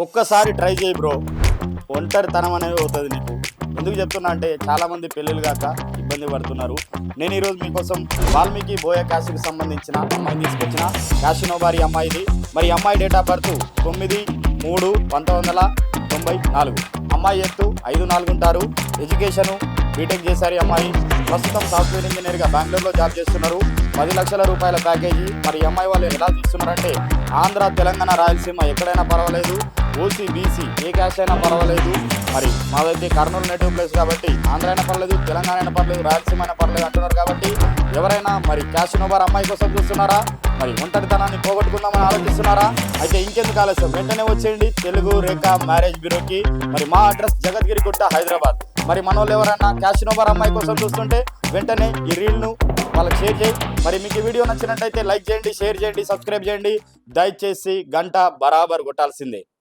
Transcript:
ఒక్కసారి ట్రై చేయి బ్రో, ఒంటరితనం అనేది అవుతుంది నీకు. ఎందుకు చెప్తున్నా అంటే చాలామంది పెళ్ళిళ్ళు కాక ఇబ్బంది పడుతున్నారు. నేను ఈరోజు మీకోసం వాల్మీకి బోయ క్యాస్ట్కి సంబంధించిన అమ్మాయిని తీసుకొచ్చిన. క్యాషినోబారి అమ్మాయిది. మరి ఈ అమ్మాయి డేట్ ఆఫ్ బర్త్ 9/3/1994. అమ్మాయి ఎత్తు 5'4" ఉంటారు. ఎడ్యుకేషను బీటెక్ చేశారు. ఈ అమ్మాయి ప్రస్తుతం సాఫ్ట్వేర్ ఇంజనీర్గా బెంగళూరులో జాబ్ చేస్తున్నారు. 10 లక్షల రూపాయల ప్యాకేజీ. మరి ఈ అమ్మాయి వాళ్ళు ఎలా తీస్తున్నారంటే ఆంధ్ర, తెలంగాణ, రాయలసీమ ఎక్కడైనా పర్వాలేదు, ఓసీ, బీసీ ఏ క్యాస్ట్ అయినా పర్వాలేదు. మరి మాదైతే కర్నూలు నేటివ్ ప్లేస్ కాబట్టి ఆంధ్ర అయినా పర్లేదు, తెలంగాణ అయినా పర్లేదు, రాయలసీమ అయినా పర్లేదు అంటున్నారు. కాబట్టి ఎవరైనా మరి క్యాషినోబార్ అమ్మాయి కోసం చూస్తున్నారా, మరి ఒంటరితనాన్ని పోగొట్టుకుందామని ఆలోచిస్తున్నారా, అయితే ఇంకెందుకు ఆలస్యం, వెంటనే వచ్చేయండి తెలుగు రేఖ మ్యారేజ్ బ్యూరోకి. మరి మా అడ్రస్ జగద్గిరిగుట్ట, హైదరాబాద్. మరి మన వాళ్ళు ఎవరైనా క్యాషినోబార్ అమ్మాయి కోసం చూస్తుంటే వెంటనే ఈ రీల్ను వాళ్ళకి షేర్ చేయి. మరి మీకు ఈ వీడియో నచ్చినట్టయితే లైక్ చేయండి, షేర్ చేయండి, సబ్స్క్రైబ్ చేయండి. దయచేసి గంట బరాబర్ కొట్టాల్సిందే.